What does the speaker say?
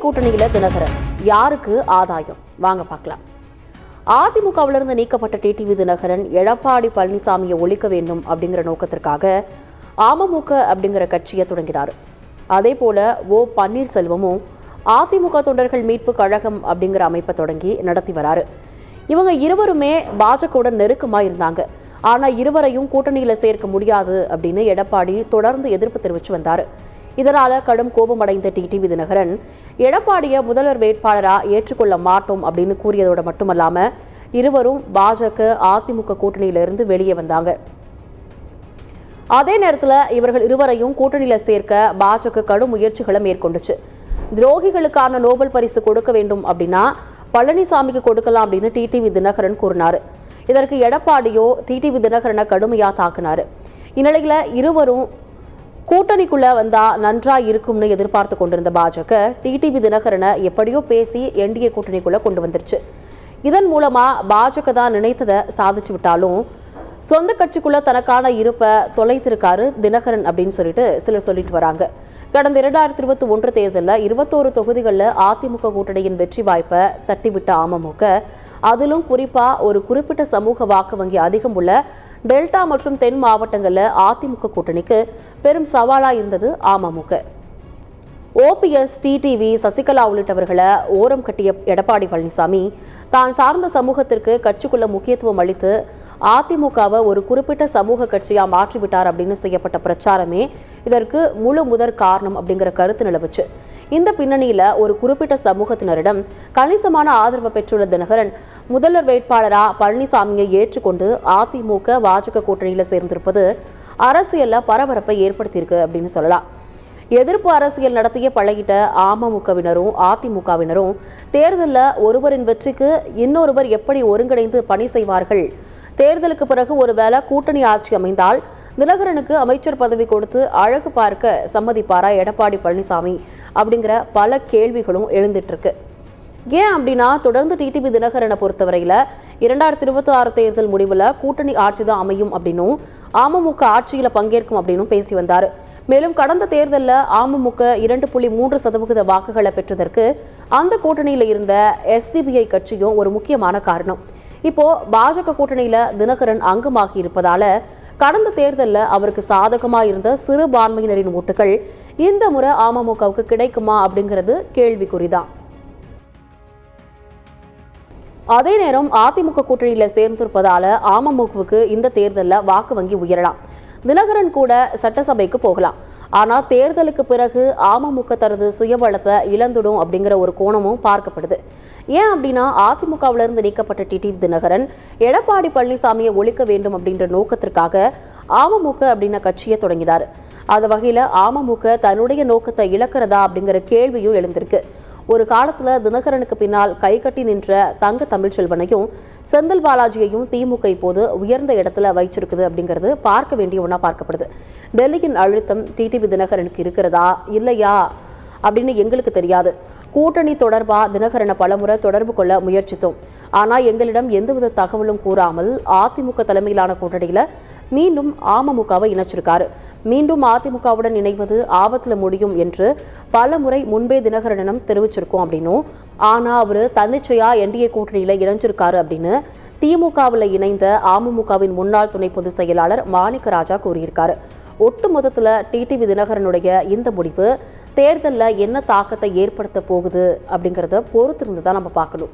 கூட்டணியில தினகரன் யாருக்கு ஆதாயம்? வாங்க பார்க்கலாம். அதிமுகவிலிருந்து நீக்கப்பட்ட டிடிவி தினகரன் எடப்பாடி பழனிசாமியை ஒழிக்க வேண்டும் அப்படிங்கிற நோக்கத்திற்காக அமமுக அப்படிங்கிற கட்சியை தொடங்கினார். அதே போல பன்னீர்செல்வமும் அதிமுக தொண்டர்கள் மீட்பு கழகம் அப்படிங்கிற அமைப்பை தொடங்கி நடத்தி வராரு. இவங்க இருவருமே பாஜகவுடன் நெருக்கமாக இருந்தாங்க. ஆனால் இருவரையும் கூட்டணியில் சேர்க்க முடியாது அப்படின்னு எடப்பாடி தொடர்ந்து எதிர்ப்பு தெரிவித்து வந்தார். இதனால் கடும் கோபமடைந்த டிடிவி தினகரன் எடப்பாடியை முதல்வர் வேட்பாளராக ஏற்றுக்கொள்ள மாட்டோம் அப்படின்னு கூறியதோடு மட்டுமல்லாமல் இருவரும் பாஜக அதிமுக கூட்டணியிலிருந்து வெளியே வந்தாங்க. அதே நேரத்தில் இவர்கள் இருவரையும் கூட்டணியில் சேர்க்க பாஜக கடும் முயற்சிகளை மேற்கொண்டுச்சு. துரோகிகளுக்கான நோபல் பரிசு கொடுக்க வேண்டும் அப்படின்னா பழனிசாமிக்கு கொடுக்கலாம் அப்படின்னு டிடிவி தினகரன் கூறினார். இதற்கு எடப்பாடியோ டிடிவி தினகரனை கடுமையாக தாக்குனார். இந்நிலையில் இருவரும் கூட்டணிக்குள்ள வந்தா நன்றா இருக்கும்னு எதிர்பார்த்து கொண்டிருந்த பாஜக டிடிவி தினகரனை எப்படியோ பேசி என்டிஏ கூட்டணிக்குள்ள கொண்டு வந்துருச்சு. இதன் மூலமா பாஜக தான் நினைத்ததை சாதிச்சு விட்டாலும் சொந்த கட்சிக்குள்ள தனக்கான இருப்பை தொலைத்திருக்காரு தினகரன் அப்படின்னு சிலர் சொல்லிட்டு வராங்க. கடந்த 2021 தேர்தலில் 21 தொகுதிகளில் அதிமுக கூட்டணியின் வெற்றி வாய்ப்பை தட்டிவிட்ட அமமுக, அதிலும் குறிப்பா ஒரு குறிப்பிட்ட சமூக வாக்கு வங்கி அதிகம் உள்ள டெல்டா மற்றும் தென் மாவட்டங்களில் அதிமுக கூட்டணிக்கு பெரும் சவாலாக இருந்தது அமமுக. ஓபிஎஸ், டிடிவி, சசிகலா உள்ளிட்டவர்களை ஓரம் கட்டிய எடப்பாடி பழனிசாமி தான் சார்ந்த சமூகத்திற்கு கட்சிக்குள்ள முக்கியத்துவம் அளித்து அதிமுகவை ஒரு குறிப்பிட்ட சமூக கட்சியா மாற்றிவிட்டார் அப்படின்னு செய்யப்பட்ட பிரச்சாரமே இதற்கு முழு முதற் காரணம் அப்படிங்கிற கருத்து நிலவுச்சு. இந்த பின்னணியில ஒரு குறிப்பிட்ட சமூகத்தினரிடம் கணிசமான ஆதரவு பெற்றுள்ள தினகரன் முதல்வர் வேட்பாளரா பழனிசாமியை ஏற்றுக்கொண்டு அதிமுக பாஜக கூட்டணியில சேர்ந்திருப்பது அரசியல்ல பரபரப்பை ஏற்படுத்தியிருக்கு அப்படின்னு சொல்லலாம். எதிர்ப்பு அரசியல் நடத்திய பழகிட்ட அமமுகவினரும் அதிமுகவினரும் தேர்தலில் ஒருவரின் வெற்றிக்கு இன்னொருவர் எப்படி ஒருங்கிணைந்து பணி செய்வார்கள்? தேர்தலுக்கு பிறகு ஒருவேளை கூட்டணி ஆட்சி அமைந்தால் தினகரனுக்கு அமைச்சர் பதவி கொடுத்து அழகு பார்க்க சம்மதிப்பாரா எடப்பாடி பழனிசாமி அப்படிங்கிற பல கேள்விகளும் எழுந்துட்டு இருக்கு. ஏன் அப்படின்னா தொடர்ந்து டிடிவி தினகரனை பொறுத்தவரையில் 2026 தேர்தல் முடிவில் கூட்டணி ஆட்சி தான் அமையும் அப்படின்னும் அமமுக ஆட்சியில் பங்கேற்கும் அப்படின்னும் பேசி வந்தார். மேலும் கடந்த தேர்தலில் அமமுக 2.3% வாக்குகளை பெற்றதற்கு அந்த கூட்டணியில் இருந்த எஸ்டிபிஐ கட்சியும் ஒரு முக்கியமான காரணம். இப்போ பாஜக கூட்டணியில தினகரன் அங்கமாகி இருப்பதால கடந்த தேர்தலில் அவருக்கு சாதகமாக இருந்த சிறுபான்மையினரின் ஓட்டுகள் இந்த முறை அமமுகவுக்கு கிடைக்குமா அப்படிங்கிறது கேள்விக்குறிதான். அதே நேரம் அதிமுக கூட்டணியில சேர்ந்திருப்பதால அமமுகவுக்கு இந்த தேர்தலில் வாக்கு வங்கி உயரலாம். தினகரன் கூட சட்டசபைக்கு போகலாம். ஆனால் தேர்தலுக்கு பிறகு அமமுக தனது சுயபலத்தை இழந்துடும் அப்படிங்கிற ஒரு கோணமும் பார்க்கப்படுது. ஏன் அப்படின்னா அதிமுகவிலிருந்து நீக்கப்பட்ட டிடிவி தினகரன் எடப்பாடி பழனிசாமியை ஒழிக்க வேண்டும் அப்படின்ற நோக்கத்திற்காக அமமுக அப்படின்ன கட்சியை தொடங்கினார். அந்த வகையில் அமமுக தன்னுடைய நோக்கத்தை இழக்கிறதா அப்படிங்கிற கேள்வியும் எழுந்திருக்கு. ஒரு காலத்தில் தினகரனுக்கு பின்னால் கை கட்டி நின்ற தங்க தமிழ்ச்செல்வனையும் செந்தில் பாலாஜியையும் திமுக இப்போது உயர்ந்த இடத்துல வைச்சிருக்குது அப்படிங்கிறது பார்க்க வேண்டிய ஒன்றா பார்க்கப்படுது. டெல்லியின் அழுத்தம் டிடிவி தினகரனுக்கு இருக்கிறதா இல்லையா அப்படின்னு எங்களுக்கு தெரியாது. கூட்டணி தொடர்பாக தினகரனை பலமுறை தொடர்பு கொள்ள முயற்சித்தோம். ஆனால் எங்களிடம் எந்தவித தகவலும் கூறாமல் அதிமுக தலைமையிலான கூட்டணியில் மீண்டும் அமமுகவை இணைச்சிருக்காரு. மீண்டும் அதிமுகவுடன் இணைவது ஆபத்தில் முடியும் என்று பல முறை முன்பே தினகரனிடம் தெரிவிச்சிருக்கோம் அப்படின்னும், ஆனால் அவர் தன்னிச்சையா என்டிஏ கூட்டணியில் இணைஞ்சிருக்காரு அப்படின்னு திமுகவில் இணைந்த அமமுகவின் முன்னாள் துணை பொதுச் செயலாளர் மாணிக்கராஜா கூறியிருக்காரு. ஒட்டுமொத்தத்தில் டிடிவி தினகரனுடைய இந்த முடிவு தேர்தலில் என்ன தாக்கத்தை ஏற்படுத்த போகுது அப்படிங்கிறத பொறுத்திருந்து தான் நம்ம பார்க்கணும்.